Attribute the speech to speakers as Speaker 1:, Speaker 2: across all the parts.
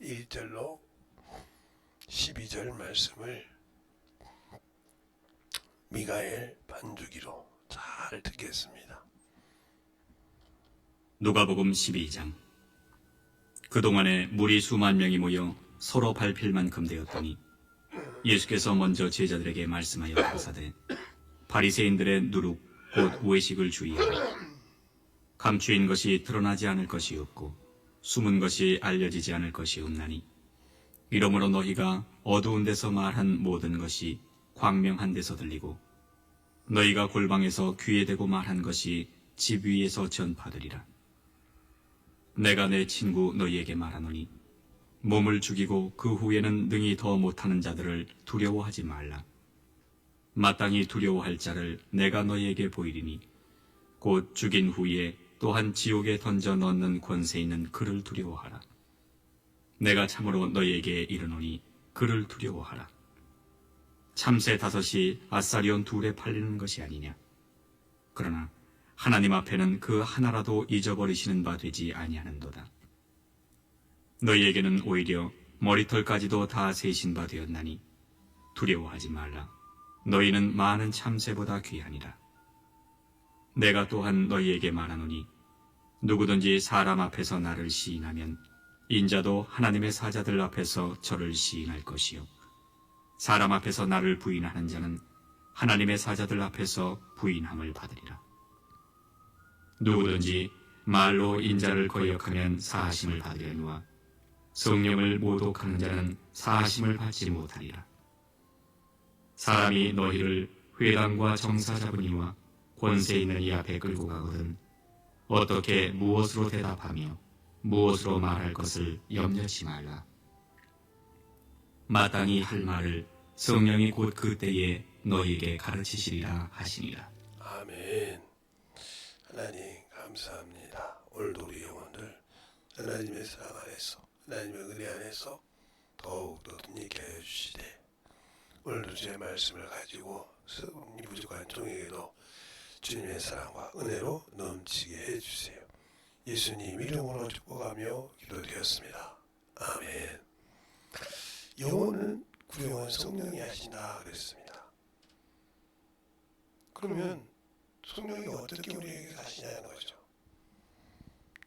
Speaker 1: 1절로 12절 말씀을 미가엘 반주기로 잘 듣겠습니다.
Speaker 2: 누가복음 12장. 그동안에 무리 수만 명이 모여 서로 밟힐 만큼 되었더니 예수께서 먼저 제자들에게 말씀하여 가라사대 바리새인들의 누룩 곧 외식을 주의하라. 감추인 것이 드러나지 않을 것이 없고 숨은 것이 알려지지 않을 것이 없나니 이러므로 너희가 어두운 데서 말한 모든 것이 광명한 데서 들리고 너희가 골방에서 귀에 대고 말한 것이 집 위에서 전파되리라. 내가 내 친구 너희에게 말하노니 몸을 죽이고 그 후에는 능히 더 못하는 자들을 두려워하지 말라. 마땅히 두려워할 자를 내가 너희에게 보이리니 곧 죽인 후에 또한 지옥에 던져 넣는 권세 있는 그를 두려워하라. 내가 참으로 너희에게 이르노니 그를 두려워하라. 참새 5이 아사리온 2에 팔리는 것이 아니냐. 그러나 하나님 앞에는 그 하나라도 잊어버리시는 바 되지 아니하는도다. 너희에게는 오히려 머리털까지도 다 세신 바 되었나니 두려워하지 말라. 너희는 많은 참새보다 귀하니라. 내가 또한 너희에게 말하노니 누구든지 사람 앞에서 나를 시인하면 인자도 하나님의 사자들 앞에서 저를 시인할 것이요 사람 앞에서 나를 부인하는 자는 하나님의 사자들 앞에서 부인함을 받으리라. 누구든지 말로 인자를 거역하면 사하심을 받으려니와 성령을 모독하는 자는 사하심을 받지 못하리라. 사람이 너희를 회당과 정사 잡으니와 권세 있는 이 앞에 끌고 가거든 어떻게 무엇으로 대답하며 무엇으로 말할 것을 염려치 말라. 마땅히 할 말을 성령이 곧 그때에 너희에게 가르치시리라 하시니라.
Speaker 1: 아멘. 하나님 감사합니다. 오늘도 우리 영혼들 하나님의 사랑 안에서 하나님의 은혜 안에서 더욱더 든든하게 하여 주시되 오늘도 주의 말씀을 가지고 성이 부족한 종에게도 주님의 사랑과 은혜로 넘치게 해주세요. 예수님 이름으로 축복하며 기도드렸습니다. 아멘. 영혼은 구령은 성령이 하신다 그랬습니다. 그러면 성령이 어떻게 우리에게 하시냐는 거죠.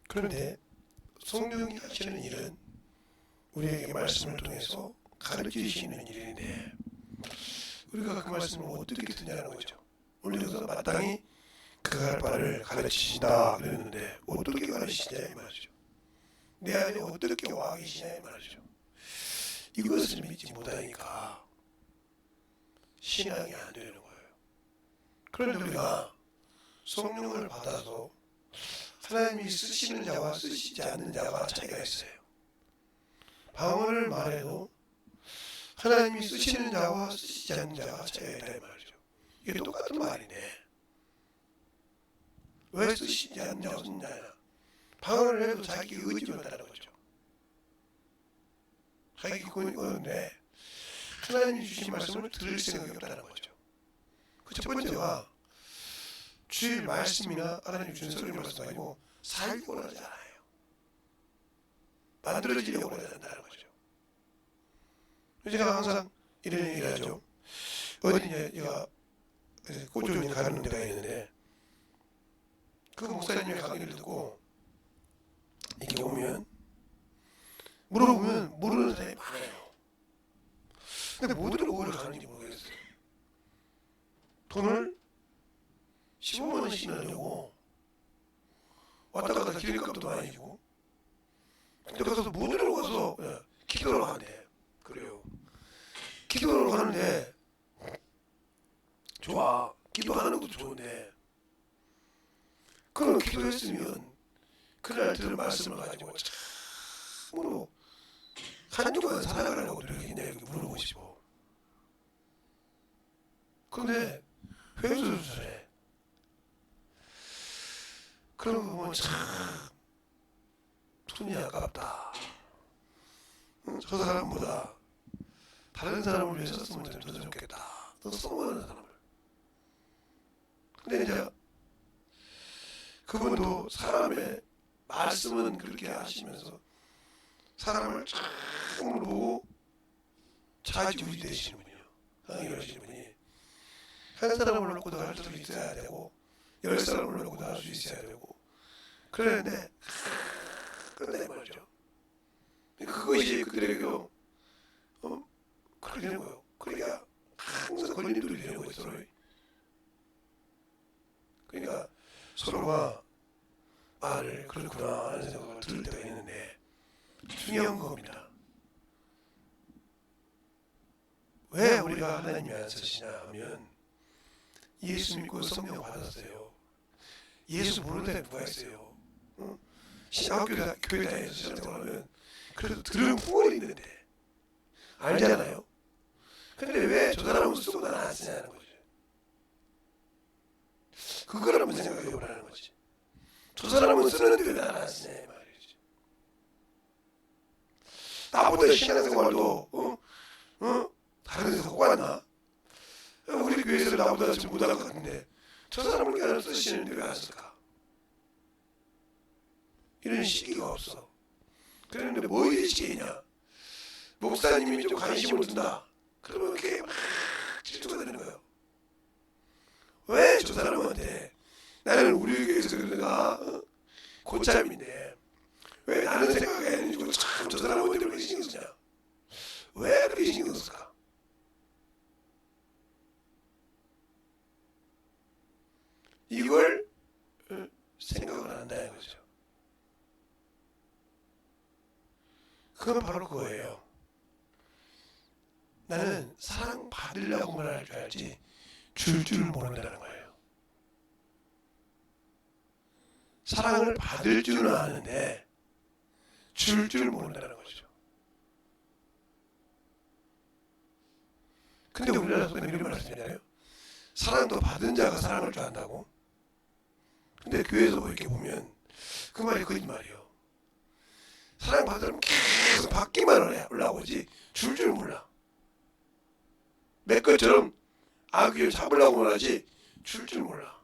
Speaker 1: 그런데 성령이 하시는 일은 우리에게 말씀을 통해서 가르치시는 일인데 우리가 그 말씀을 어떻게 듣냐는 거죠. 우리가 마땅히 그 할 바를 가르치신다 그랬는데 어떻게 가르치시냐 이 말이죠. 내 안에 어떻게 와 계시냐 이 말이죠. 이것을 믿지 못하니까 신앙이 안 되는 거예요. 그런데 우리가 성령을 받아서 하나님이 쓰시는 자와 쓰시지 않는 자가 차이가 있어요. 방언을 말해도 하나님이 쓰시는 자와 쓰시지 않는 자가 차이가 있다 이 말이죠. 이게 똑같은 말이네. 왜 쓰시지 않냐 없느냐. 방언을 해도 자기 의지로 한다는 거죠. 자기 권이 오는데 하나님이 주신 말씀을 들을 생각이 없다는 거죠. 그 첫 번째가 주의 말씀이나 하나님 주신 설교 말씀 아니고 살기 원하지 않아요. 만들어지려고 원하지 않는다는 거죠. 제가 항상 이런 얘기를 하죠. 어디냐 제가 꼬주님 가는 데가 있는데 그 목사님의 강의를 듣고 이렇게 오면 물어보면 모르는 사람이 많아요. 근데 뭐들을 오래 가는지 모르겠어요. 돈을 15만 원씩 내려고 왔다 갔다 기름값도 많이 주고 근데 가서 뭐들을 가서 기도를 하는데 그래요. 기도를 하는데 좋아. 기도하는 것도 좋은데 그런 기도했으면 그날 들을 말씀을 가지고 참으로 한 주간 살아가려고 노력했냐 이렇게 물어보고 싶어. 근데 횡설수설해. 그런 거 보면 참 돈이 아깝다. 저 사람보다 다른 사람을 위해 썼으면 더 좋겠다. 더 써먹는 사람을. 근데 이제 그분도 사람의 말씀은 그렇게 하시면서 사람을 쫙 물어보고 좌지우지 되시는군요. 상황이 그러시는 분이 한 사람을 놓고도 할 수 있어야 되고 10사람을 놓고도 할 수 있어야 되고 그러는데 끝내 말이죠. 그것이 그들에게 그렇게 되는 거예요. 그러니까 항상 걸림돌이 되는 거예요. 서로. 그러니까 서로가 말을 그렇구나 하는 생각을 들을 때가 있는데 중요한 겁니다. 왜 우리가 하나님이 안 쓰시냐 하면 예수 믿고 성령 받았어요. 예수 모르는 사람이 누가 있어요? 신학교 교회 다니면서 신앙생활하면 그래도 들은 풍월이 있는데 알잖아요. 근데 왜 저 사람은 쓰고 나는 안 쓰냐는 거죠. 그걸 한번 생각해 보라는 거지. 저 사람은 쓰는데 왜 나는 안 쓰냐 이 말이지. 나보다 신앙생활도 다른 데서 호가나? 우리 교회에서 나보다 지금 못할 것 같은데 저 사람을 깨달아 쓰시는데 왜 안 쓸까? 이런 시기가 없어. 그런데 뭐 이런 시기냐? 목사님이 좀 관심을 둔다. 그러면 그게 막 질투가 되는 거예요. 왜 저 사람한테 나는 우리 교회에서 그러는가 고참인데 왜 나는 생각이 아니고 참 저 사람한테 그렇게 신경 쓰냐? 왜 그렇게 신경 쓸까? 이걸 생각을 안 한다는 거죠. 그건 바로 그거예요. 나는 사랑받으려고만 할 줄 알지 줄 모른다는 거예요. 사랑을 받을 줄은 아는데 줄 모른다는 거죠. 근데 우리나라 속에 이런 말씀이잖아요. 사랑도 받은 자가 사랑을 좋아한다고. 근데 교회에서 이렇게 보면 그 말이 거짓말이에요. 사랑 받으면 계속 받기만 올라오지 줄 몰라. 내 것처럼 아귀를 잡으려고만 하지 줄 몰라.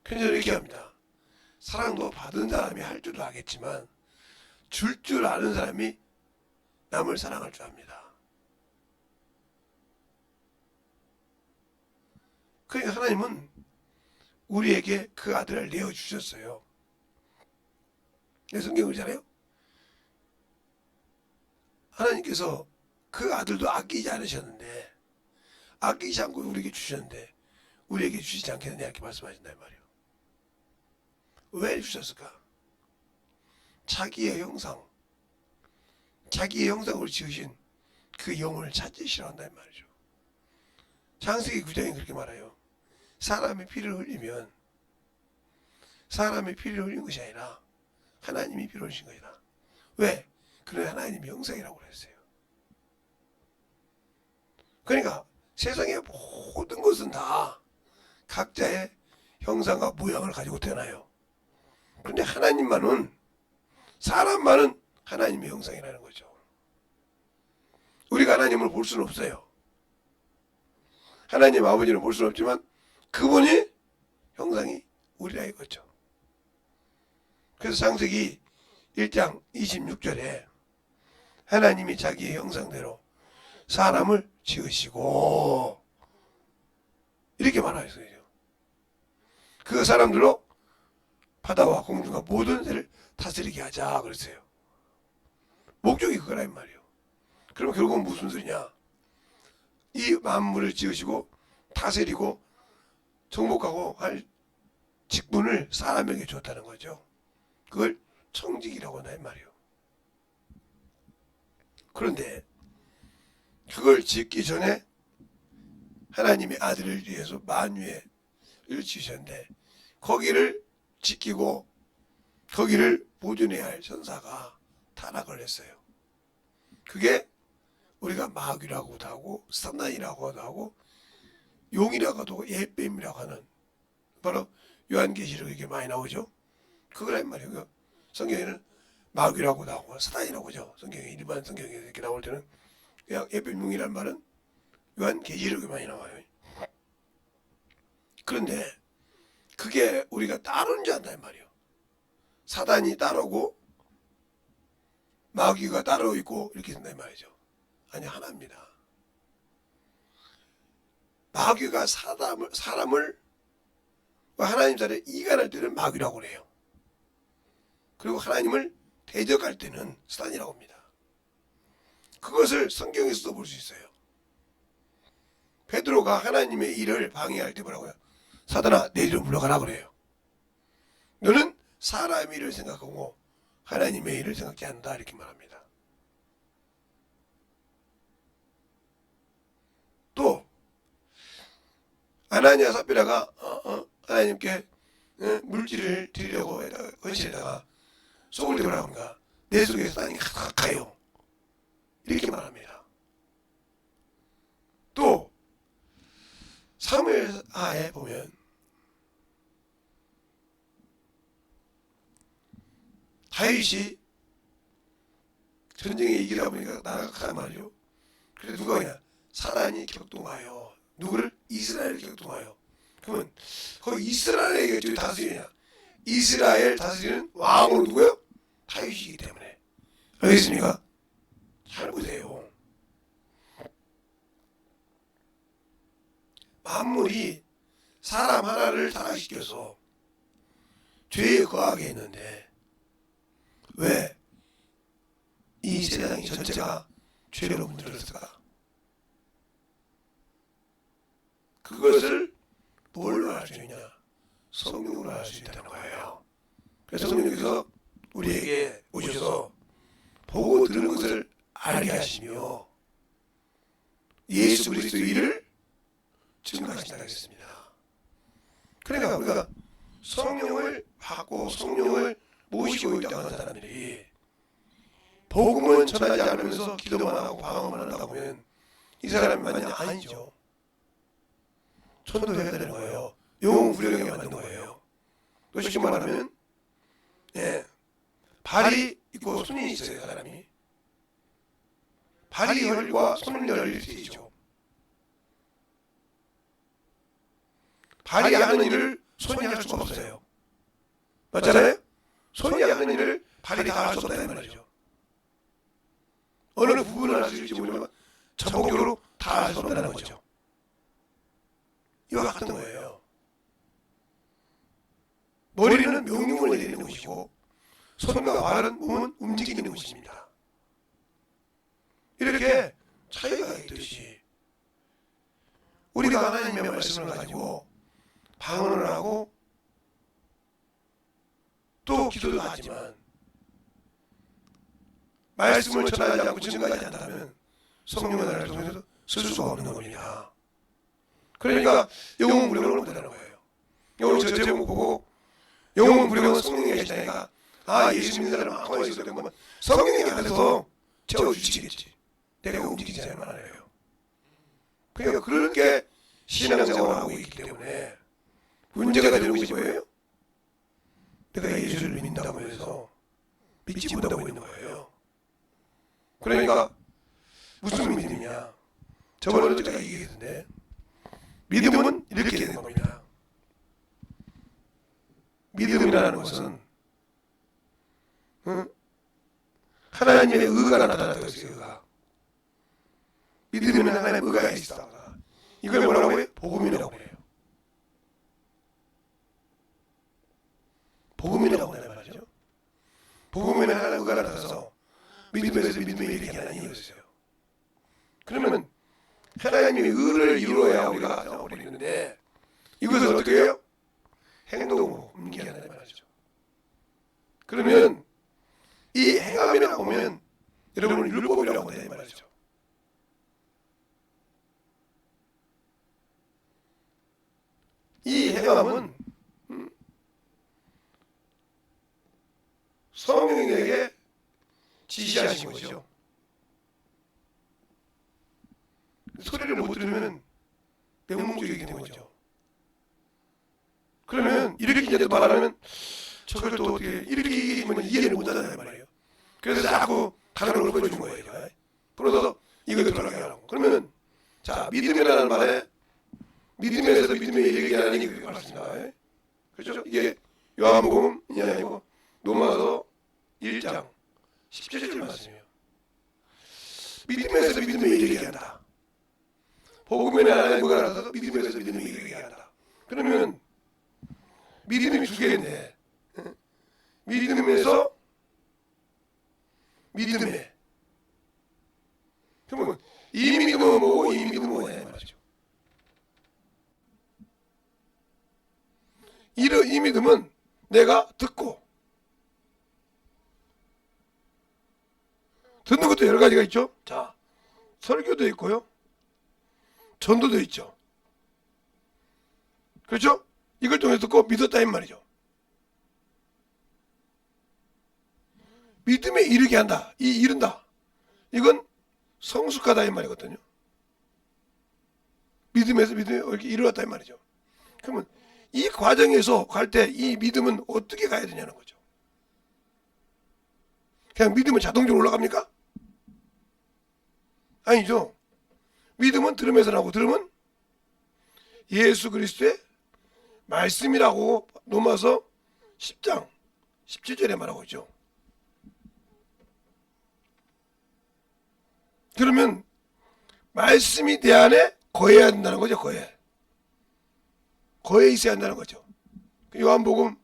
Speaker 1: 그래서 이렇게 합니다. 사랑도 받은 사람이 할 줄도 알겠지만 줄 아는 사람이 남을 사랑할 줄 압니다. 그러니까 하나님은 우리에게 그 아들을 내어주셨어요. 성경을 잖아요. 하나님께서 그 아들도 아끼지 않으셨는데 아끼지 않고 우리에게 주셨는데 우리에게 주시지 않겠느냐 이렇게 말씀하신다 이 말이에요. 왜 주셨을까? 자기의 형상, 자기의 형상으로 지으신 그 영혼을 찾으시라 한다 이 말이죠. 창세기 9장에 그렇게 말해요. 사람이 피를 흘리면 사람이 피를 흘린 것이 아니라 하나님이 피를 흘리신 것이다. 왜? 그는 하나님의 형상이라고 그랬어요. 그러니까 세상의 모든 것은 다 각자의 형상과 모양을 가지고 태어나요. 그런데 하나님만은 사람만은 하나님의 형상이라는 거죠. 우리가 하나님을 볼 수는 없어요. 하나님 아버지를 볼 수는 없지만 그분이 형상이 우리라 이거죠. 그래서 창세기 1장 26절에 하나님이 자기의 형상대로 사람을 지으시고 이렇게 말하셨어요. 그 사람들로 바다와 공중과 모든 새를 다스리게 하자 그랬어요. 목적이 그거란 말이에요. 그럼 결국은 무슨 소리냐? 이 만물을 지으시고 다스리고 정복하고 할 직분을 사람에게 줬다는 거죠. 그걸 청직이라고 한다 이 말이에요. 그런데 그걸 짓기 전에 하나님의 아들을 위해서 만유를 지으셨는데 거기를 지키고 거기를 보존해야 할 천사가 타락을 했어요. 그게 우리가 마귀라고도 하고 사탄이라고도 하고 용이라고도 하고 예뱀이라고 하는 바로 요한계시록에 이게 많이 나오죠. 그거란 말이에요. 성경에는 마귀라고도 하고 사탄이라고 하죠. 성경에 일반 성경에 이렇게 나올 때는 그냥 예뱀용이란 말은 요한계시록에 많이 나와요. 그런데 그게 우리가 따르는 줄 안다 이 말이에요. 사단이 따르고 마귀가 따로 있고 이렇게 된단 말이죠. 아니, 하나입니다. 마귀가 사람을 하나님 자리에 이간할 때는 마귀라고 그래요. 그리고 하나님을 대적할 때는 사단이라고 합니다. 그것을 성경에서도 볼 수 있어요. 베드로가 하나님의 일을 방해할 때 뭐라고요? 사단아, 내 일을 물러가라 그래요. 너는 사람의 일을 생각하고 하나님의 일을 생각지 않는다, 이렇게 말합니다. 또 아나니아 삽비라가 하나님께 물질을 드리려고 헌신에다가 속을 들어라 보니까 내 속에 사단이 가득해요, 이렇게 말합니다. 또 사무엘하에 보면 다윗이 전쟁에 이기다 보니까 나라가 가단 말이죠. 그래서 누가 그냥 사단이 격동하여 누구를? 이스라엘을 격동하여. 그러면 거기 이스라엘의 다스리냐? 이스라엘 다스리는 왕으로 누구요? 다윗이기 때문에. 알겠습니까? 잘 보세요. 만물이 사람 하나를 타락시켜서 죄에 거하게 했는데 왜 이 세상이 전체가 죄로 문들었을까? 그것을 뭘로 알 수 있냐? 성령으로 알 수 있다는 거예요. 그래서 성령께서 우리에게 오셔서 보고 들은 것을 알게 하시며 예수 그리스도의 일을 증거하신다 했습니다. 그러니까 우리가 성령을 받고 성령을 모시고 있다고 하는 사람들이 복음은 전하지 않으면서 기도만 하고 방언만 한다고 하면 이 사람이 만약 아니죠. 천도해야 되는 거예요. 영웅 부령에 맞는 거예요. 또 쉽게 말하면 발이 있고 손이 있어요, 사람이. 발이 혈과 손이 열릴 수 있죠. 발이 하는 일을 손이 할 수가 없어요. 맞잖아요? 손이 하는 일을 발이 다 할 수 없다는 말이죠. 어느 부분을 할 수 있을지 모르지만 전폭적으로 다 할 수 없다는 거죠. 이와 같은 거예요. 머리는 명령을 내리는 곳이고 손과 발은 몸은 움직이는 곳입니다. 이렇게 차이가 있듯이 우리가 하나님의 말씀을 가지고 방언을 하고 또 기도도 하지만 말씀을 전하지 않고 증거하지 않다면 성령의 나라를 통해서 쓸 수가 없는 겁니다. 그러니까 영웅 부령을 못하는 거예요. 오늘 저 제목 보고 영웅 부령은 성령이 계시다니까 예수 믿는 사람은 아무나 있어도 되면 성령이 안에서 채워주시겠지. 내가 움직이지 않으면 안 해요. 그러니까 그렇게 신앙생활을 하고 있기 때문에 문제가 되는 것이 뭐예요? 내가 예수를 믿는다고 해서 믿지 못하고 있는 거예요. 그러니까 무슨 믿음이냐? 저번에도 제가 얘기했는데 믿음은 이렇게 되는 겁니다. 믿음이라는 것은 하나님의 의가 나타났다고 했어요. 의가. 믿음에는 하나님의 의가 있다. 이걸 뭐라고 해요? 복음이라고 해요. 복음이라고 하는 말이죠. 복음에는 하나님의 의가 나타나서 믿음에서 믿음의 일이 하는 이유였어요. 그러면 하나님의 의를 이루어야 우리가 생각하고 있는데 이것을 어떻게 해요? 행동으로 옮겨야 한다는 말이죠. 그러면 이 행함이라고 보면 여러분은 율법이라고 해야 말이죠. 이 행함은 성령에게 지시하신 거죠. 소리를 못 들으면 명목적이게 되는 거죠. 그러면 이렇게 이제 말하면 저걸 또 어떻게 이렇게 이해를 못하는 말이에요. 그래서 자꾸 다른 걸 보여준 거예요. 그래서 이거 들어가게 하라고. 그러면 자 믿음이라는 말에 믿음에서 믿음의 얘기하는 게 그렇습니다. 그렇죠? 이게 요한복음이 아니고 로마서 1장 17절 말씀이에요. 믿음에서 믿음을 얘기한다. 복음에 하나님 뭐가 나서 믿음에서 믿음을 얘기한다. 그러면 믿음이 두 개인데 믿음에서 믿음에 그러면 이 믿음은 뭐고 이 믿음은 뭐냐 말이죠. 이 믿음은 내가 듣고 듣는 것도 여러 가지가 있죠. 자, 설교도 있고요. 전도도 있죠. 그렇죠? 이걸 통해서 듣고 믿었다 이 말이죠. 믿음에 이르게 한다. 이른다. 이건 성숙하다 이 말이거든요. 믿음에서 믿음에 이렇게 이르렀다 이 말이죠. 그러면 이 과정에서 갈 때 이 믿음은 어떻게 가야 되냐는 거죠. 그냥 믿음은 자동적으로 올라갑니까? 아니죠. 믿음은 들음에서 나고 들음은 예수 그리스도의 말씀이라고 로마서 10장 17절에 말하고 있죠. 그러면 말씀이 내 안에 거해야 된다는 거죠. 거해 있어야 한다는 거죠. 요한복음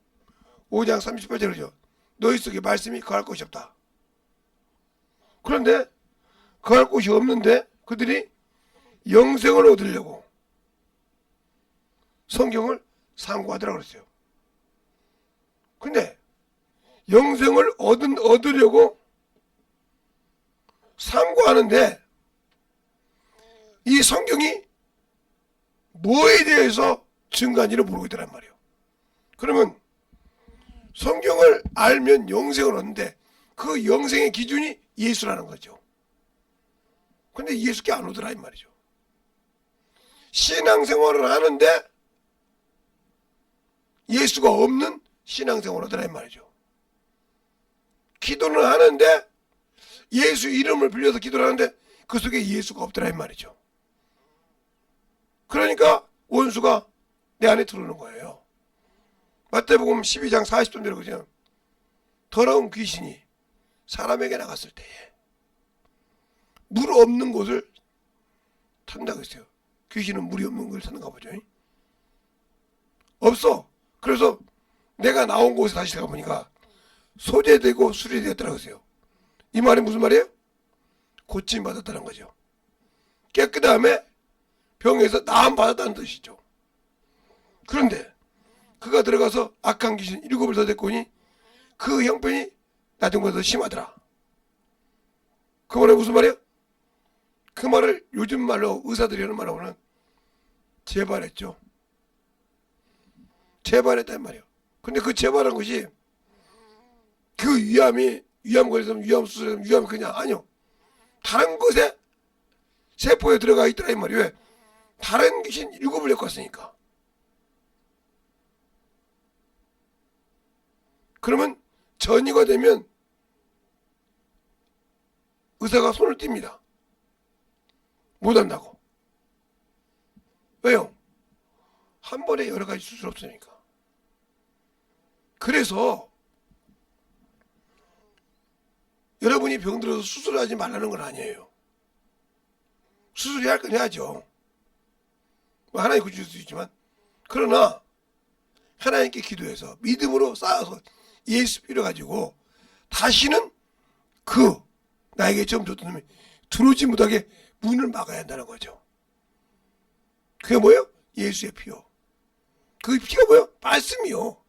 Speaker 1: 5장 38절이죠. 너희 속에 말씀이 거할 곳이 없다. 그런데 거할 곳이 없는데 그들이 영생을 얻으려고 성경을 상고하더라고 그랬어요. 근데 영생을 얻으려고 상고하는데 이 성경이 뭐에 대해서 증거한지를 모르고 있더란 말이에요. 그러면 성경을 알면 영생을 얻는데 그 영생의 기준이 예수라는 거죠. 근데 예수께 안 오더라 이 말이죠. 신앙생활을 하는데 예수가 없는 신앙생활을 하더라 이 말이죠. 기도는 하는데 예수 이름을 빌려서 기도를 하는데 그 속에 예수가 없더라 이 말이죠. 그러니까 원수가 내 안에 들어오는 거예요. 마태복음 12장 40절대로 그죠. 더러운 귀신이 사람에게 나갔을 때에 물 없는 곳을 탄다고 했어요. 귀신은 물이 없는 곳을 타는가 보죠. 없어. 그래서 내가 나온 곳에 다시 가보니까 소재되고 수리되었다고 했어요. 이 말이 무슨 말이에요? 고침받았다는 거죠. 깨끗함에 병에서 나음 받았다는 뜻이죠. 그런데 그가 들어가서 악한 귀신 7을 더 데리고니 그 형편이 나중보다 더 심하더라. 그 말이 무슨 말이에요? 그 말을 요즘 말로 의사들이 하는 말로는 재발했죠. 재발했단 말이에요. 근데 그 재발한 것이 그 위암 걸렸으면 위암 수술했으면 위암이 그냥 아니요. 다른 것에 세포에 들어가 있더라 이 말이에요. 왜? 다른 귀신 7을 데리고 왔으니까. 그러면 전이가 되면 의사가 손을 띱니다. 못한다고. 왜요? 한 번에 여러 가지 수술 없으니까. 그래서 여러분이 병들어서 수술하지 말라는 건 아니에요. 수술해야 할 건 해야죠. 하나님 구해줄 수 있지만 그러나 하나님께 기도해서 믿음으로 쌓아서 예수 빌어가지고 다시는 그 나에게 처음 줬던 놈이 들어오지 못하게 문을 막아야 한다는 거죠. 그게 뭐예요? 예수의 피요. 그 피가 뭐예요? 말씀이요.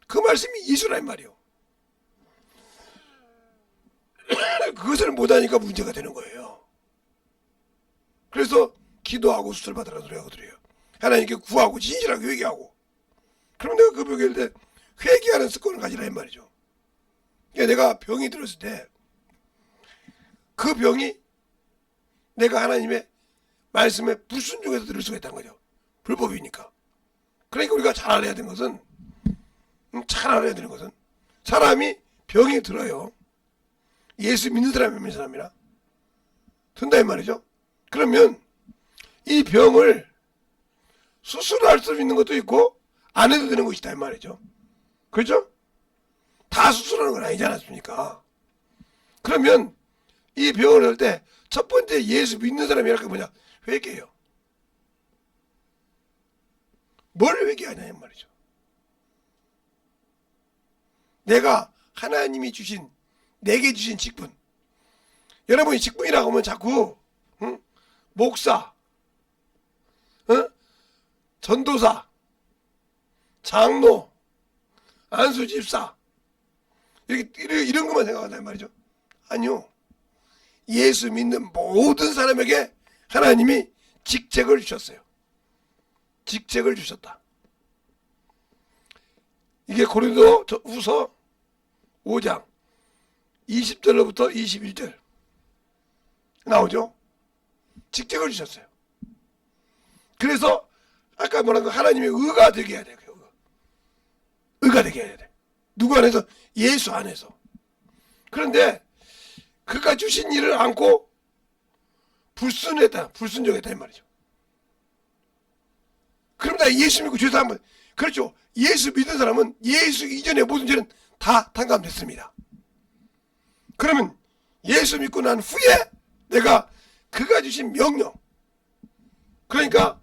Speaker 1: 그 말씀이 예수란 말이요. 그것을 못하니까 문제가 되는 거예요. 그래서 기도하고 수술 받으라는 소리 하거든요. 하나님께 구하고 진실하게 회개하고. 그럼 내가 그 병일 때 회개하는 습관을 가지라 이 말이죠. 그러니까 내가 병이 들었을 때 그 병이 내가 하나님의 말씀에 불순종해서 들을 수가 있다는 거죠. 불법이니까. 그러니까 우리가 잘 알아야 되는 것은 사람이 병이 들어요. 예수 믿는 사람이 믿는 사람이나 든다 이 말이죠. 그러면 이 병을 수술할 수 있는 것도 있고 안 해도 되는 것이다 이 말이죠. 그렇죠? 다 수술하는 건 아니지 않았습니까? 그러면 이 병을 할 때 첫 번째 예수 믿는 사람이랄 게 뭐냐? 회개예요. 뭘 회개하냐 이 말이죠. 내가 하나님이 주신 내게 주신 직분. 여러분이 직분이라고 하면 자꾸 목사, 전도사, 장로, 안수집사 이런 것만 생각한단 말이죠. 아니요. 예수 믿는 모든 사람에게 하나님이 직책을 주셨어요. 직책을 주셨다. 이게 고린도 후서 5장 20절로부터 21절 나오죠. 직책을 주셨어요. 그래서 아까 말한 거 하나님의 의가 되게 해야 돼요. 의가 되게 해야 돼. 누구 안에서? 예수 안에서. 그런데 그가 주신 일을 안고 불순종했다 이 말이죠. 그럼 나 예수 믿고 죄사 한번 그렇죠. 예수 믿은 사람은 예수 이전의 모든 죄는 다 탕감됐습니다. 그러면 예수 믿고 난 후에 내가 그가 주신 명령, 그러니까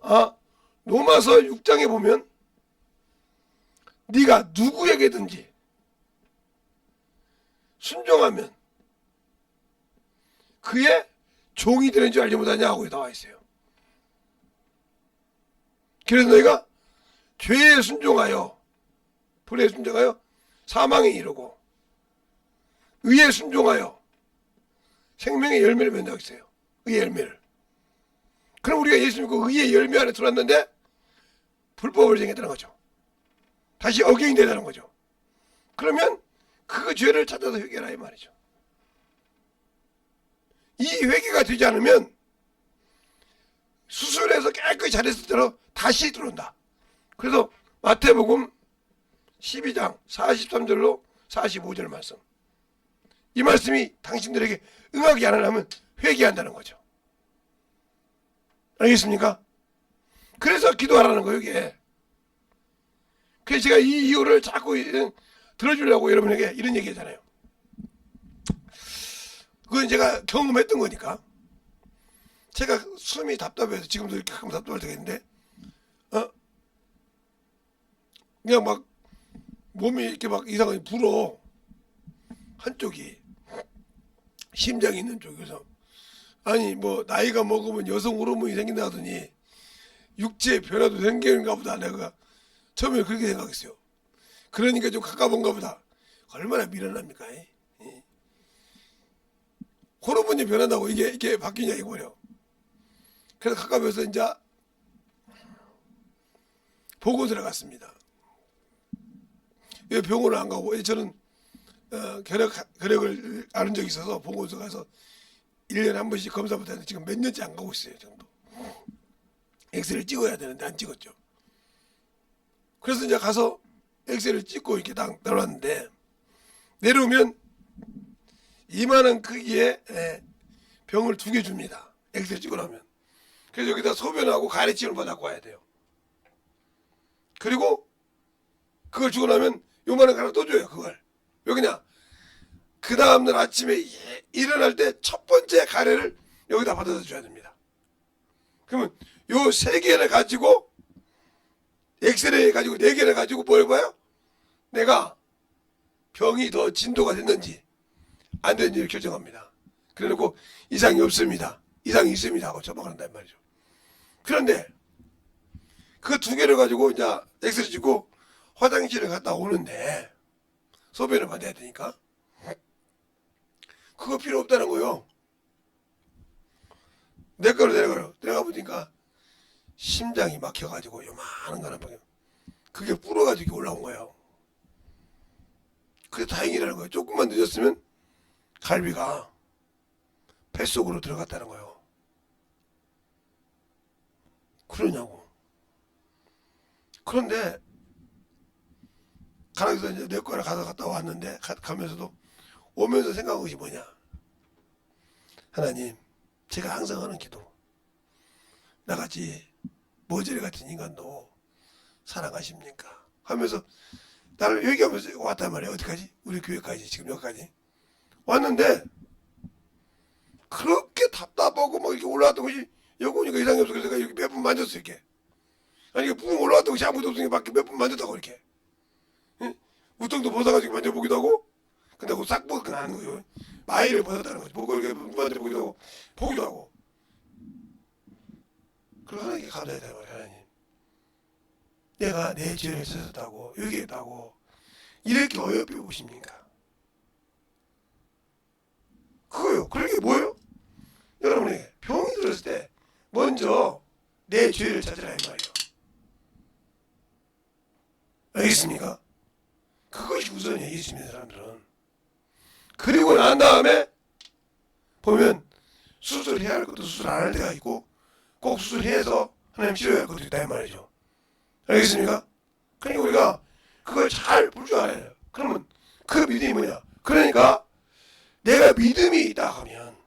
Speaker 1: 로마서 6장에 보면 네가 누구에게든지 순종하면 그의 종이 되는 줄 알지 못하냐 하고 나와 있어요. 그래서 너희가 죄에 순종하여 불에 순종하여 사망에 이르고 의에 순종하여 생명의 열매를 맺는다고 했어요. 의의 열매를. 그럼 우리가 예수 믿고 의의 열매 안에 들어왔는데 불법을 행했다는 거죠. 다시 어경이 되다는 거죠. 그러면 그 죄를 찾아서 회개하라 이 말이죠. 이 회개가 되지 않으면 수술해서 깨끗이 잘했을 대로 다시 들어온다. 그래서 마태복음 12장 43절로 45절 말씀. 이 말씀이 당신들에게 응하지 않으려면 회개한다는 거죠. 알겠습니까? 그래서 기도하라는 거예요, 이게. 그래서 제가 이 이유를 자꾸 들어주려고 여러분에게 이런 얘기 하잖아요. 그건 제가 경험했던 거니까. 제가 숨이 답답해서 지금도 이렇게 가끔 답답할 때가 있는데, 그냥 막 몸이 이렇게 막 이상하게 불어. 한쪽이. 심장이 있는 쪽에서. 아니, 뭐, 나이가 먹으면 여성 호르몬이 생긴다 하더니, 육체의 변화도 생기는가 보다. 내가 처음에 그렇게 생각했어요. 그러니까 좀 가까운가 보다. 얼마나 미련합니까? 호르몬이 변한다고 이게 바뀌냐 이거요. 그래서 가까워서 이제 보고 들어갔습니다. 왜 병원을 안 가고? 저는 혈액을 앓은 적이 있어서 보고서 가서 1년에 한 번씩 검사부터 했는데 지금 몇 년째 안 가고 있어요. 정도. 엑스레이를 찍어야 되는데 안 찍었죠. 그래서 이제 가서 엑스레이를 찍고 이렇게 딱 내려왔는데, 내려오면 이만한 크기의 병을 2개 줍니다. 엑스레이 찍고 나면. 그래서 여기다 소변하고 가래침을 받아갖고 와야 돼요. 그리고 그걸 주고 나면 요만한 거 하나 또 줘요. 그걸. 여기냐? 그 다음날 아침에 일어날 때 첫 번째 가래를 여기다 받아서 줘야 됩니다. 그러면 요 3개를 가지고 엑스레이 가지고 4개를 가지고 뭘 봐요? 내가 병이 더 진도가 됐는지 안 됐는지를 결정합니다. 그래놓고 이상이 없습니다. 이상이 있습니다 하고 처방한단 말이죠. 그런데 그 2개를 가지고 이제 엑스레이 찍고 화장실에 갔다 오는데 소변을 받아야 되니까 그거 필요 없다는 거요. 내 거로 내려가요. 내려가 보니까 심장이 막혀가지고 요만한 거나 방에 그게 불어가지고 올라온 거예요. 그게 다행이라는 거예요. 조금만 늦었으면 갈비가 뱃속으로 들어갔다는 거예요. 그러냐고. 그런데 가락에서 이제 내 거를 갔다 왔는데 가면서도 오면서 생각한 것이 뭐냐. 하나님, 제가 항상 하는 기도. 나같이 머저리 같은 인간도 사랑하십니까? 하면서 나를 회개하면서 왔단 말이야. 어디까지? 우리 교회까지, 지금 여기까지. 왔는데 그렇게 답답하고 막 이렇게 올라왔던 것이 여기 오니까 이상이 없어. 그래서 내가 이렇게 몇 번 만졌어 이렇게. 아니 이게 붕 올라왔던 것이 아무도 없으니까 밖에 몇 번 만졌다고 이렇게. 응? 우통도 벗어가지고 만져보기도 하고, 근데 그거 싹 벗고 나는 거예요. 마이를 벗었다는 거지. 보고 이렇게 만져보기도 하고 보기도 하고. 그리고 하나님께 감사해야 되는 거예요. 하나님, 내가 내 죄를 졌었다고 여기에다고 이렇게 어여삐 보십니까? 그거요. 그게 뭐예요? 여러분에게 병이 들었을 때 먼저 내 죄를 찾으라 이 말이에요. 알겠습니까? 그것이 우선이에요. 예수 믿는 사람들은. 그리고 난 다음에 보면 수술해야 할 것도 수술 안 할 때가 있고, 꼭 수술해서 하나님 치료해야 할 것도 있다 이 말이죠. 알겠습니까? 그러니까 우리가 그걸 잘 볼 줄 알아야 해요. 그러면 그 믿음이 뭐냐? 그러니까 내가 믿음이 있다 하면,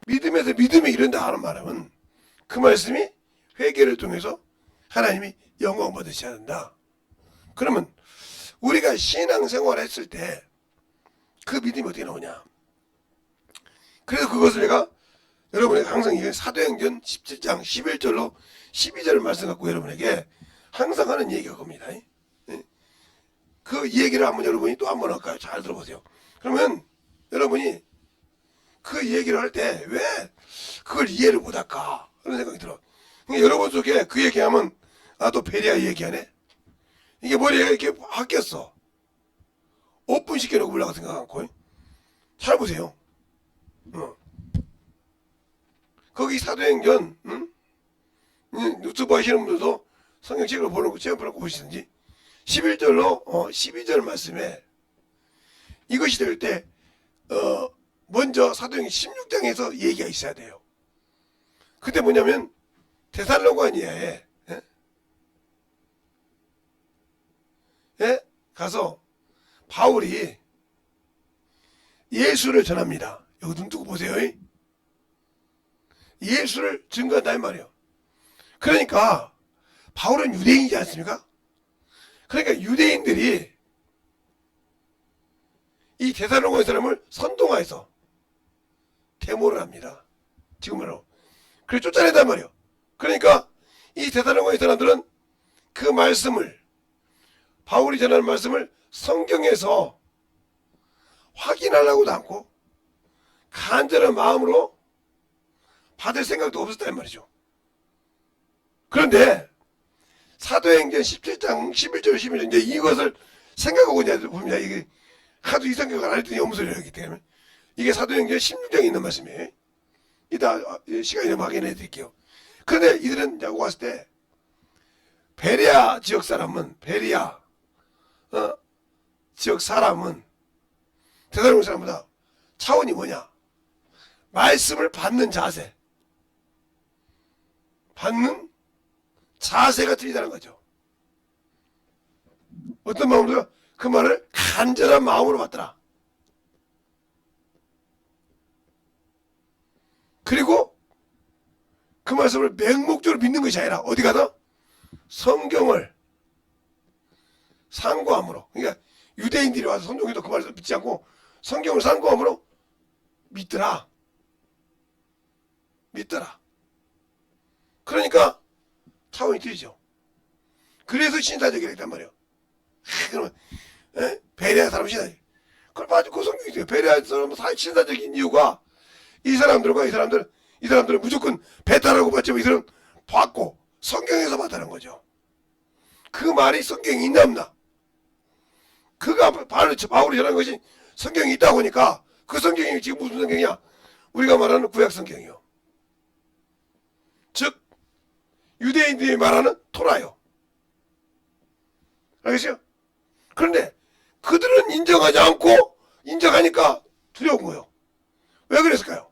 Speaker 1: 믿음에서 믿음이 이른다 하는 말은 그 말씀이 회개를 통해서 하나님이 영광 받으셔야 된다. 그러면 우리가 신앙생활을 했을 때 그 믿음이 어떻게 나오냐? 그래서 그것을 내가 여러분에게 항상 이게 사도행전 17장 11절로 12절을 말씀 갖고 여러분에게 항상 하는 얘기가 겁니다. 그 얘기를 한번 여러분이 또 한번 할까요? 잘 들어보세요. 그러면 여러분이 그 얘기를 할 때 왜 그걸 이해를 못할까 하는 생각이 들어. 그러니까 여러분 속에 그 얘기하면 또 베리아 얘기하네. 이게 머리에 이렇게 바뀌었어. 오픈시켜놓고 보려고 생각 않고. 잘 보세요. 거기 사도행전 유튜브 하시는 분들도 성경책을 보는 거 체험을 보시든지 11절로 12절 말씀에 이것이 될 때 먼저 사도행전 16장에서 얘기가 있어야 돼요. 그때 뭐냐면 데살로니가에 가서 바울이 예수를 전합니다. 여기 눈 뜨고 보세요. 예수를 증거한다 이 말이에요. 그러니까 바울은 유대인이지 않습니까? 그러니까 유대인들이 이 데살로니가 사람을 선동하여서 데모를 합니다. 지금으로. 그래 쫓아낸단 말이에요. 그러니까 이 데살로니가 사람들은 그 말씀을, 바울이 전하는 말씀을 성경에서 확인하려고도 않고 간절한 마음으로 받을 생각도 없었단 말이죠. 그런데 사도행전 17장 11절 11절 이제 이것을 생각하고 이제 봅니다. 이게 하도 이 생각을 안 했더니 엄소리를 하기 때문에 이게 사도행전 16장에 있는 말씀이에요. 이따 시간이 되면 확인해 드릴게요. 그런데 이들은 이제 왔을 때 베레아 지역 사람은 베레아 지역 사람은 데살로니가 사람보다 차원이 뭐냐? 말씀을 받는 자세. 받는 자세가 틀리다는 거죠. 어떤 마음으로 그 말을 간절한 마음으로 받더라. 그리고 그 말씀을 맹목적으로 믿는 것이 아니라 어디 가서 성경을 상고함으로, 그러니까 유대인들이 와서 성경에도 그 말씀을 믿지 않고 성경을 상고함으로 믿더라. 그러니까 차원이 틀리죠. 그래서 신사적이라 했단 말이에요. 그러면 베레아 사람 신사적. 그걸 봐도 그 성경이 있어요. 베레아 사람 신사적인 이유가 이 사람들은 무조건 배타라고 받지만 이 사람은 받고 성경에서 받다는 거죠. 그 말이 성경이 있나 없나? 그가 바울이 전한 것이 성경이 있다 보니까 그 성경이 지금 무슨 성경이야? 우리가 말하는 구약 성경이요. 즉 유대인들이 말하는 토라요. 알겠어요? 그런데 그들은 인정하지 않고 인정하니까 두려운 거예요. 왜 그랬을까요?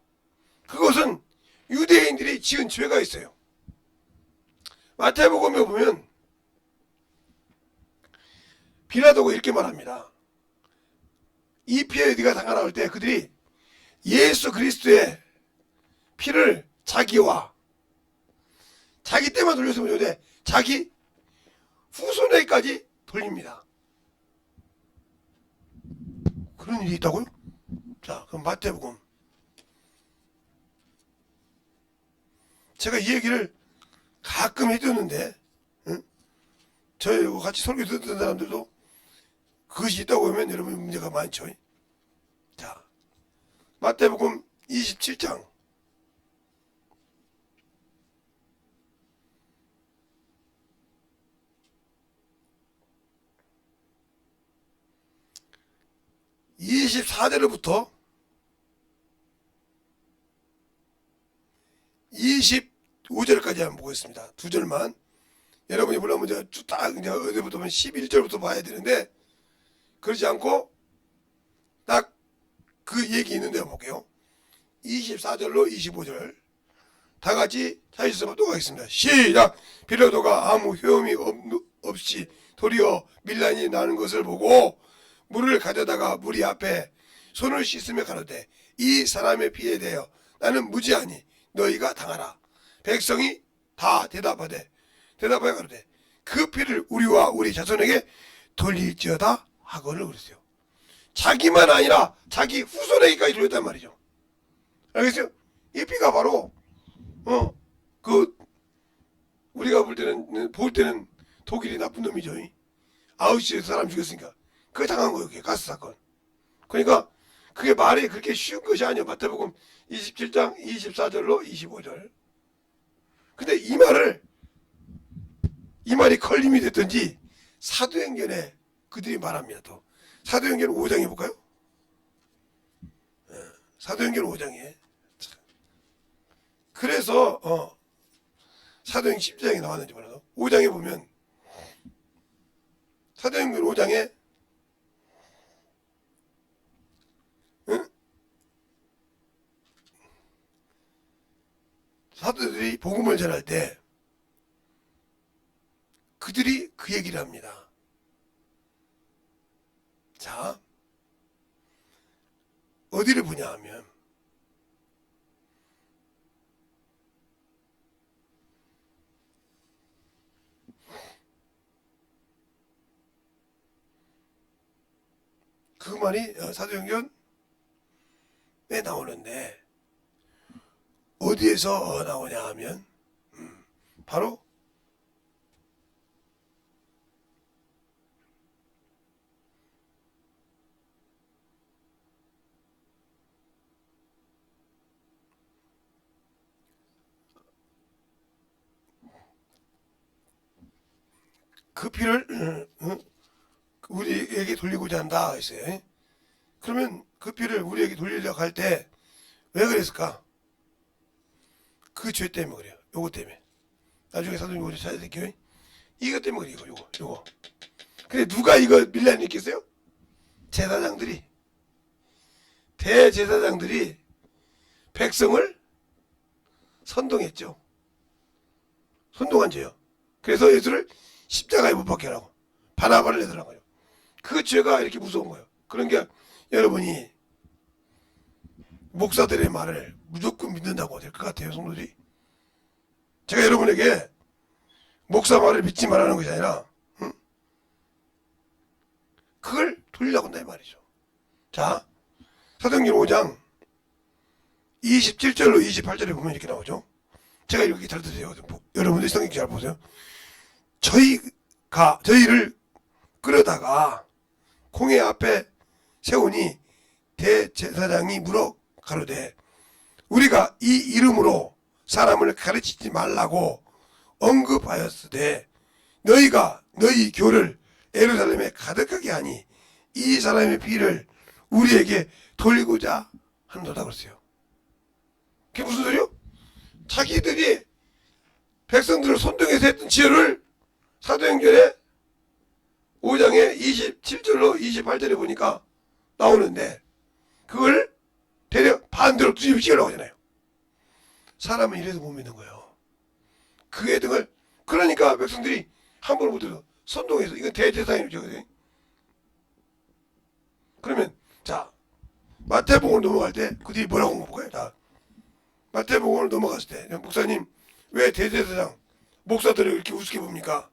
Speaker 1: 그것은 유대인들이 지은 죄가 있어요. 마태복음에 보면 빌라도가 이렇게 말합니다. 이 피에 네가 당하나올 때 그들이 예수 그리스도의 피를 자기와 자기 때만 돌려서 보는데 자기 후손에게까지 돌립니다. 그런 일이 있다고요? 자, 그럼 마태복음 제가 이 얘기를 가끔 해줬는데, 응? 저희하고 같이 설교 듣던 사람들도 그것이 있다고 하면 여러분 문제가 많죠. 자, 마태복음 27장 24절부터 25절까지 한번 보겠습니다. 두 절만. 여러분이 보려면 제가 딱 이제 어디부터 보면 11절부터 봐야 되는데, 그러지 않고 딱 그 얘기 있는 데 볼게요. 24절로 25절. 다 같이 찾으셔서 또 가겠습니다. 시작! 비로도가 아무 효험이 없이 도리어 밀란이 나는 것을 보고 물을 가져다가 무리 앞에 손을 씻으며 가로되 이 사람의 피에 대하여 나는 무지하니 너희가 당하라. 백성이 다 대답하여 가로되 그 피를 우리와 우리 자손에게 돌릴지어다 하거늘 그랬어요. 자기만 아니라 자기 후손에게까지 돌렸단 말이죠. 알겠어요? 이 피가 바로 우리가 볼 때는 독일이 나쁜 놈이죠. 아우슈비츠 사람 죽였으니까 그게 당한 거예요. 그게 가스 사건. 그러니까 그게 말이 그렇게 쉬운 것이 아니에요. 마태복음 27장 24절로 25절. 근데 이 말이 걸림이 됐든지 사도행전에 그들이 말합니다. 또 사도행전 5장에 볼까요? 사도행전 5장에. 그래서 사도행 10장에 나왔는지 몰라도 5장에 보면 사도행전 5장에 사도들이 복음을 전할 때 그들이 그 얘기를 합니다. 자, 어디를 보냐 하면 그 말이 사도행전에 나오는데 어디에서 나오냐 하면 바로 그 피를 우리에게 돌리고자 한다 했어요. 그러면 그 피를 우리에게 돌리려고 할 때 왜 그랬을까? 그 죄 때문에 그래요. 요거 때문에. 나중에 사도행전 찾아야 될게요. 이것 때문에 그래요. 요거. 근데 누가 이거 밀란을 일으켰어요? 대제사장들이 백성을 선동했죠. 선동한 죄요. 그래서 예수를 십자가에 못 박혀라고 바나바를 내더라고요. 그 죄가 이렇게 무서운 거예요. 그런 게 여러분이 목사들의 말을 무조건 믿는다고 될 것 같아요, 성도들이. 제가 여러분에게 목사 말을 믿지 말라는 것이 아니라 그걸 돌리려고 한다 이 말이죠. 자, 사도행전 5장 27절로 28절에 보면 이렇게 나오죠. 제가 이렇게 잘 드세요. 여러분들 성경 잘 보세요. 저희를 끌어다가 공회 앞에 세우니 대제사장이 물어 가로되 우리가 이 이름으로 사람을 가르치지 말라고 언급하였으되 너희가 너희 교를 예루살렘에 가득하게 하니 이 사람의 피를 우리에게 돌리고자 한도다 그랬어요. 그게 무슨 소리요? 자기들이 백성들을 선동해서 했던 지혜를 사도행전에 5장에 27절로 28절에 보니까 나오는데 그걸 대려 반대로 뒤집으려고 하잖아요. 사람은 이래서 못 믿는 거예요. 그의 등을 그러니까 백성들이 함부로 못해서 선동해서 이건 대제사장이죠. 그러면 자 마태복음으로 넘어갈 때 그들이 뭐라고 볼까요? 자 마태복음으로 넘어갔을 때 목사님 왜 대제사장 목사들을 이렇게 우습게 봅니까?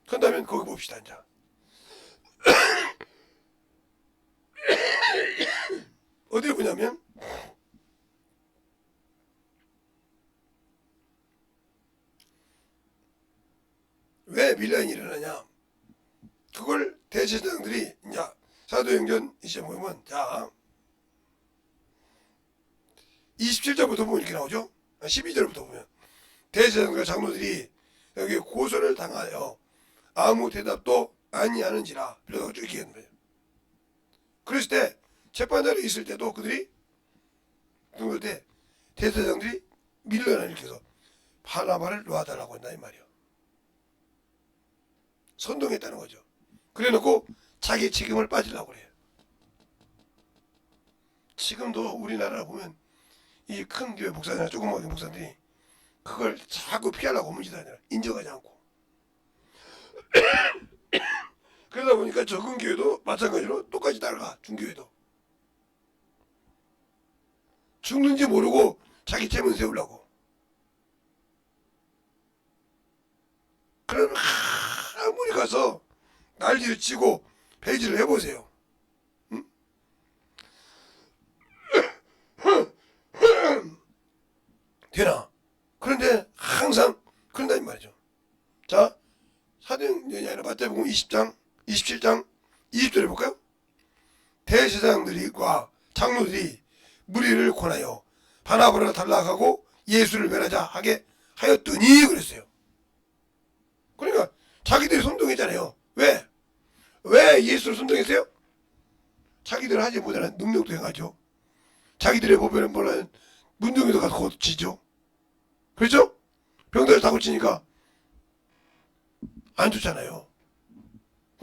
Speaker 1: 그런다면 거기 봅시다. 이제 어디를 보냐면 왜 밀란이 일어나냐? 그걸 대제사장들이 이제 사도행전 이제 보면 자 27절부터 보면 이렇게 나오죠. 12절부터 보면 대제사장과 장로들이 여기 고소를 당하여 아무 대답도 아니하는지라 그래서 쭉 얘기하는 거예요. 그랬을 때 재판자로 있을 때도 그들이 그럴 때 대제사장들이 밀려나 이렇게 해서 바나바를 놓아달라고 한다 이 말이에요. 선동했다는 거죠. 그래놓고 자기 책임을 빠지려고 그래요. 지금도 우리나라를 보면 이 큰 교회 목사들이나 조그만 교회 목사들이 그걸 자꾸 피하려고 문제도 아니라 인정하지 않고 그러다 보니까 적은 교회도 마찬가지로 똑같이 따라가. 중교회도 죽는지 모르고 자기 재문 세우려고. 그러면 아무리 가서 난리를 치고 폐지를 해보세요. 응? 되나? 그런데 항상 그런다 이 말이죠. 자, 사도행전이 아니라 마태복음 20장, 27장, 20절에 볼까요? 대제사장들과 장로들이 무리를 권하여 바나바를 탈락하고 예수를 면하자 하게 하였더니 그랬어요. 그러니까 자기들이 선동했잖아요. 왜? 왜 예수를 선동했어요? 자기들 하지 못하는 능력도 행하죠. 자기들의 보배는 뭐라는 문둥이도 가서 고치죠. 그렇죠? 병들을 다 고치니까 안 좋잖아요.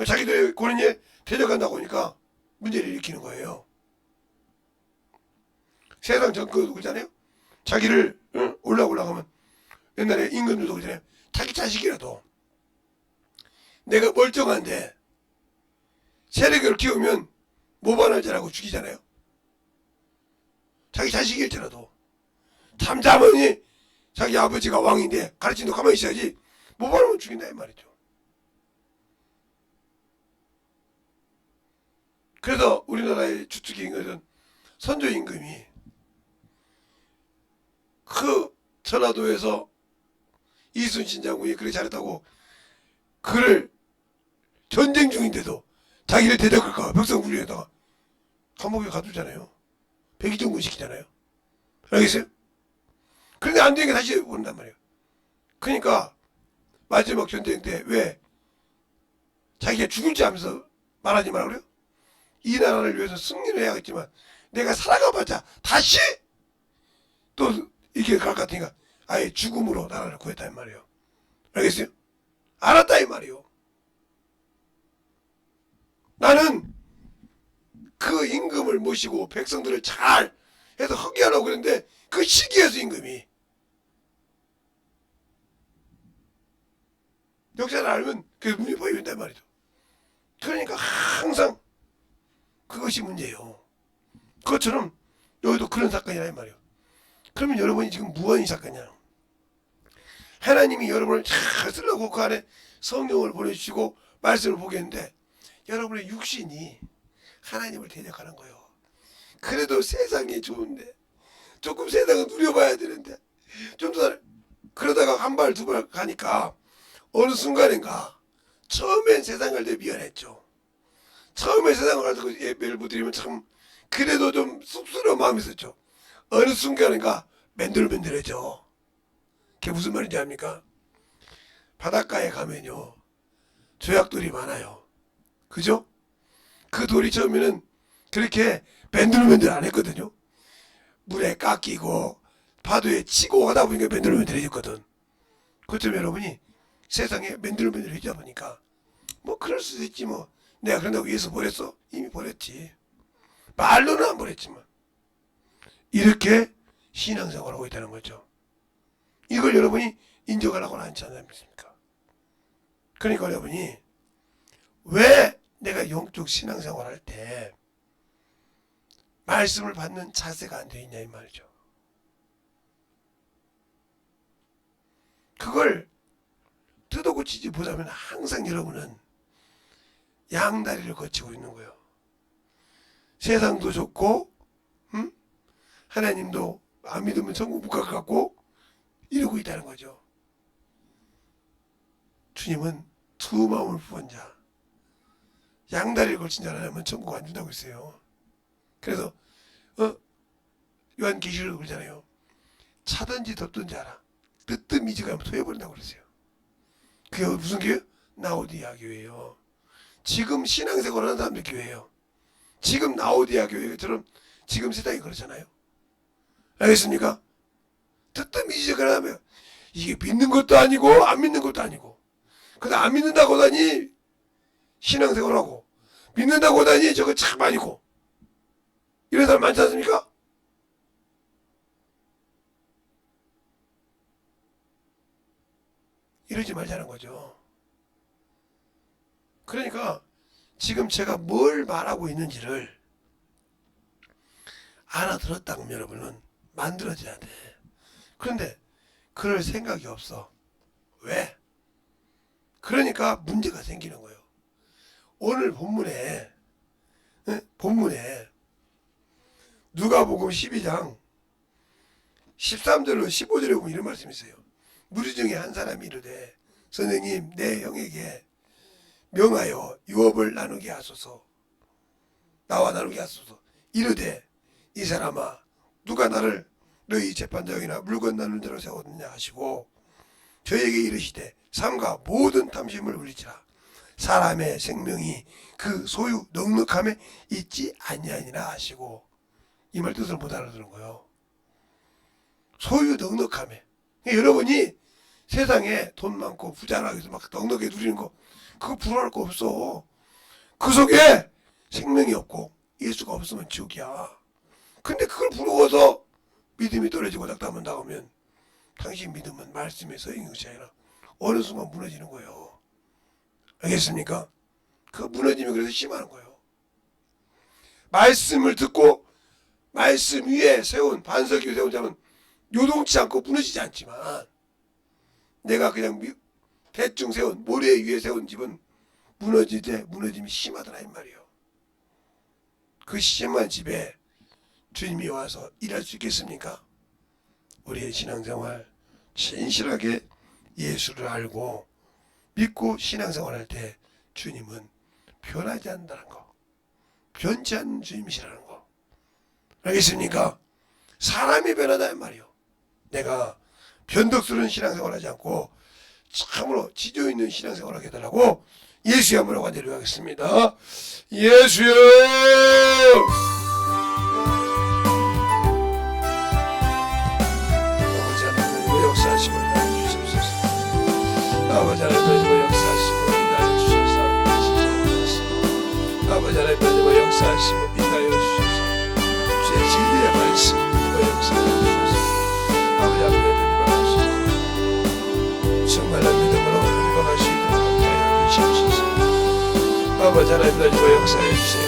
Speaker 1: 자기들의 권위에 대적한다고 하니까 문제를 일으키는 거예요. 세상 정권도 그러잖아요. 자기를 올라가면 옛날에 임금들도 그러잖아요. 자기 자식이라도 내가 멀쩡한데 세력을 키우면 모반할 자라고 죽이잖아요. 자기 자식일지라도 잠잠하니 자기 아버지가 왕인데 가르친도 가만히 있어야지 모반하면 죽인다 이 말이죠. 그래서 우리나라의 주축 임금은 선조 임금이 그 전라도에서 이순신 장군이 그렇게 잘했다고 그를 전쟁 중인데도 자기를 대적할까 벽성훈련에다가 감옥에 가두잖아요. 백의종군 시키잖아요. 알겠어요? 그런데 안 되니까 다시 온단 말이에요. 그러니까 마지막 전쟁 때 왜 자기가 죽을지 하면서 말하지 말라 그래요? 이 나라를 위해서 승리를 해야겠지만 내가 살아가봤자 다시 또 이렇게 갈 것 같으니까 아예 죽음으로 나라를 구했다 이 말이에요. 알겠어요? 알았다 이 말이에요. 나는 그 임금을 모시고 백성들을 잘 해서 허기하려고 그랬는데 그 시기에서 임금이 역사를 알면 그 문이 보인단 말이죠. 그러니까 항상 그것이 문제예요. 그것처럼 여기도 그런 사건이라 이 말이에요. 그러면 여러분이 지금 무언이 사건이냐? 하나님이 여러분을 잘 쓰려고 그 안에 성령을 보내주시고 말씀을 보게 했는데 여러분의 육신이 하나님을 대적하는 거예요. 그래도 세상이 좋은데 조금 세상을 누려봐야 되는데 좀 더 그러다가 한 발 두 발 가니까 어느 순간인가 처음엔 세상을 갈 때 미안했죠. 처음에 세상을 갈 때 예배를 못 드리면 참 그래도 좀 쑥스러운 마음이 있었죠. 어느 순간인가 맨들맨들해져. 그게 무슨 말인지 압니까? 바닷가에 가면요 조약돌이 많아요. 그죠? 그 돌이 처음에는 그렇게 맨들맨들 안 했거든요. 물에 깎이고 파도에 치고 하다 보니까 맨들맨들해졌거든. 그렇다면 여러분이 세상에 맨들맨들해지다 보니까 뭐 그럴 수도 있지 뭐. 내가 그런다고 예수 버렸어? 이미 버렸지. 말로는 안 버렸지만 이렇게 신앙생활하고 있다는 거죠. 이걸 여러분이 인정하라고는 하지 않습니까? 그러니까 여러분이 왜 내가 영적 신앙생활 할 때 말씀을 받는 자세가 안 돼 있냐 이 말이죠. 그걸 뜯어고치지 못하면 항상 여러분은 양다리를 거치고 있는 거예요. 세상도 좋고 하나님도 안 믿으면 천국 못 갈 것 같고 이러고 있다는 거죠. 주님은 두 마음을 부은 자, 양다리를 걸친 자라면 천국 안 준다고 했어요. 그래서 요한계시록 그러잖아요. 차든지 덮든지 알아. 뜨뜻미지 가면 토해버린다고 그랬어요. 그게 무슨 교회요? 라오디아 교회예요. 지금 신앙생활 하는 사람들 교회예요. 지금 라오디아 교회처럼 지금 세상이 그렇잖아요. 알겠습니까? 뜨뜻미지 가면 이게 믿는 것도 아니고 안 믿는 것도 아니고, 근데 안 믿는다고 하다니 신앙생활하고, 믿는다고 하다니 저거 참 아니고, 이런 사람 많지 않습니까? 이러지 말자는 거죠. 그러니까 지금 제가 뭘 말하고 있는지를 알아들었다면 여러분은 만들어져야 돼. 그런데 그럴 생각이 없어. 왜? 그러니까 문제가 생기는 거예요. 오늘 본문에 누가복음 12장 13절로 15절에 보면 이런 말씀이 있어요. 무리 중에 한 사람이 이르되 선생님 내 형에게 명하여 유업을 나누게 하소서. 나와 나누게 하소서. 이르되 이 사람아 누가 나를 너희 재판장이나 물건 나누는 자로 세웠느냐 하시고 저에게 이르시되 삼가 모든 탐심을 물리치라. 사람의 생명이 그 소유 넉넉함에 있지 아니하니라 하시고, 이 말 뜻을 못 알아들은 거예요. 소유 넉넉함에. 여러분이 세상에 돈 많고 부자라고 해서 막 넉넉하게 누리는 거 그거 부러워할 거 없어. 그 속에 생명이 없고 예수가 없으면 지옥이야. 근데 그걸 부러워서 믿음이 떨어지고 낙담만 나오면 당신 믿음은 말씀에 서 있는 것이 아니라 어느 순간 무너지는 거예요. 알겠습니까? 그 무너짐이 그래서 심한 거예요. 말씀을 듣고 말씀 위에 세운 반석 위에 세운 자는 요동치 않고 무너지지 않지만, 내가 그냥 대충 세운 모래 위에 세운 집은 무너질 때 무너짐이 심하더라 이 말이에요. 그 심한 집에 주님이 와서 일할 수 있겠습니까? 우리의 신앙생활 진실하게 예수를 알고 믿고 신앙생활할 때 주님은 변하지 않는다는 거, 변치 않는 주님이시라는 거. 알겠습니까? 사람이 변하다 이 말이에요. 내가 변덕스러운 신앙생활하지 않고 참으로 지조 있는 신앙생활하게 해달라고 예수의 이름으로 간절히 예수여! 아버지 하나님 역사하시고 인도해 주시옵소서. 아버지 하나님 역사하시고 인도해 주시옵소서. 아버지 하나님 역사하시고 인도해 주시옵소서. 주의 진리의 말씀 역사해 주시옵소서. 아버지 하나님 정말 믿음으로 이끌어갈 수 있도록 하여 주시옵소서. 아버지 하나님 역사해 주세요.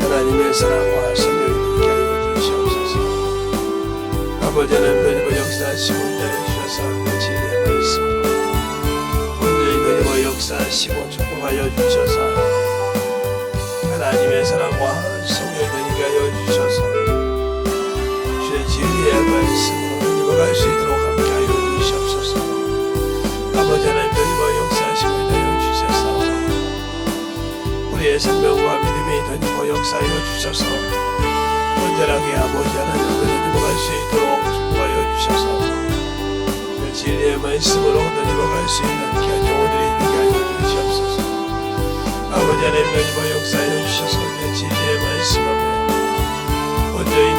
Speaker 1: 하나님의 사랑과 성령이 있게 하여 주시옵소서. 아버지 하나님 역사하시고 인도해 주셔서 진리의 말씀으로 온전히 역사하시고 축복하여 주셔서 하나님의 사랑과 성령이 있게 하여 주셔서 주의 진리의 말씀으로 읽어갈 수 있도록 함께 하여 주시옵소서. 아버지 하나님 역사하시고 인도해 주셔서 우리의 생명과 믿음이 더 역사하여 주셔서 온전하게 아버지 하나님 넘어갈 수 있도록 축복하여 주셔서 그 진리의 말씀으로 넘어갈 수 있는 귀한 영혼들이 있게 하여 주시옵소서. 아버지 하나님 역사하여 주셔서 그 진리의 말씀 앞에 온전히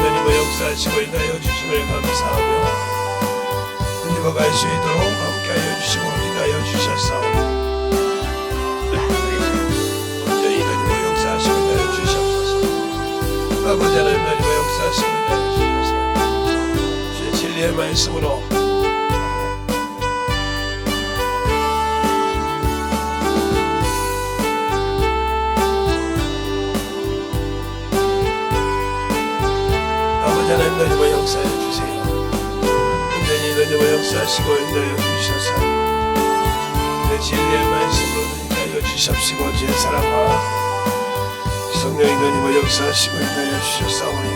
Speaker 1: 역사하시고 인하여 주심을 감사하며 넘어갈 수 있도록 함께하여 주시고 인하여 주셨사오니 온전히 역사하시고 인하여 주시옵소서. 아버지 하나님 역사하시고 인하여 주셔서 주의 진리의 말씀으로 아버지 하나님 역사해 주세요. 역사하시고 인도하여 주셔서 내 진리의 말씀으로 인도하여 주십시고 주의 사랑과 성령이 너희와 역사하시고 인도하여 주셨사오니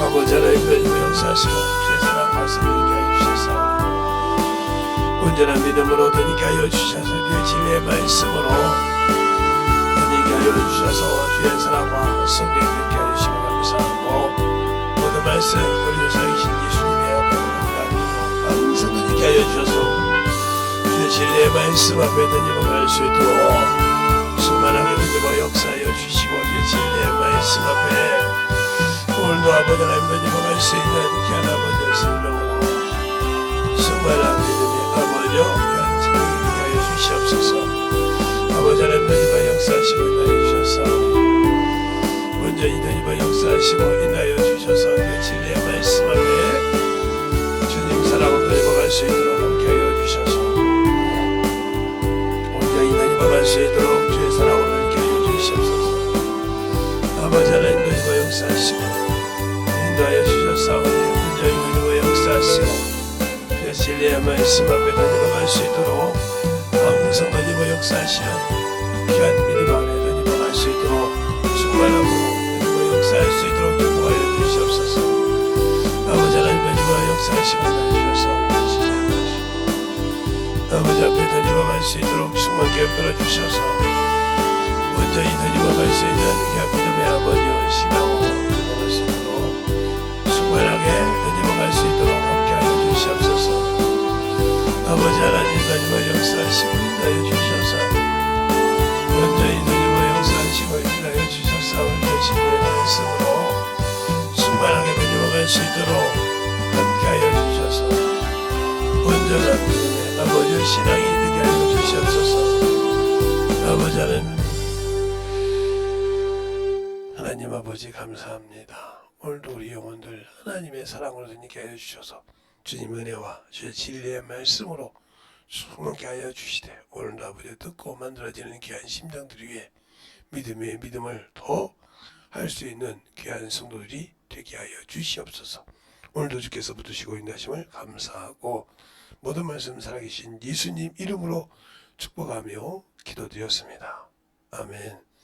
Speaker 1: 아버지 하나님 너희와 역사하시고 주의 사랑과 성령이 하여 주셨사오니 온전한 믿음으로 너희가 하여 주셔서 주의 진리의 말씀으로 너희가 하여 주셔서 주의 사랑과 성령이 하여 주시고 감사하고 모든 말씀 우리 조상이신 예수님의 앞에 올라가고 항상 너희가 하여 주셔서 주의 진리의 말씀 앞에 넘어갈 수 있도록 충만하게 너희와 역사하여 주시고 주의 진리의 말씀 앞에 오늘도 아버지 하나님 넘어갈 수 있는 귀한 아버지의 생명으로 충만한 믿음의 아버지여 귀한 생명이 되게 하여 주시옵소서. 아버지 하나님 너희와 역사하시고 인하여 주셨사오니 온전히 너희와 역사하시고 인하여 주셔서 그 진리의 말씀 앞에 주님 사랑으로 너희와 갈 수 있도록 함께하여 주셔서 온전히 너희와 갈 수 있도록 주의 사랑으로 함께하여 주시옵소서. 아버지 하나님 너희와 역사하시고 인도하여 주셨사오니 온전히 너희와 역사하시고 그 진리의 말씀 앞에 너희와 갈 수 있도록 항상 너희와 역사하시는 귀한 믿음 안에 너희와 갈 수 있도록 충만함으로 너희와 역사할 수 있도록 축복하여 주시옵소서. 아버지 하나님 너희와 역사하시고 주셔서 아버지 앞에 너희와 갈 수 있도록 충만케 여겨 주셔서 온전히 너희와 갈 수 있는 귀한 믿음의 아버지여 신앙으로 너희와 갈 수 있도록 충만하게 너희와 갈 수 있도록 함께하여 주시옵소서. 아버지 하나님 너희와 역사하시고 인도하여 주셔서 온전히 너희와 역사하시고 인도하여 주셔서 진리의 말씀으로 충만하게 너희와 갈 수 있도록 함께하여 주셔서 온전한 믿음의 아버지의 신앙이 되게 하여 주시옵소서. 아버지 하나님 아버지 감사합니다. 오늘도 우리 영혼들 하나님의 사랑으로 되게 하여 주셔서 주님 은혜와 주의 진리의 말씀으로 숨게 하여 주시되 오늘도 아버지 듣고 만들어지는 귀한 심장들 위해 믿음의 믿음을 더 할 수 있는 귀한 성도들이 되게 하여 주시옵소서. 오늘도 주께서 붙드시고 인도하심을 감사하고 모든 말씀 살아계신 예수님 이름으로 축복하며 기도드렸습니다. 아멘.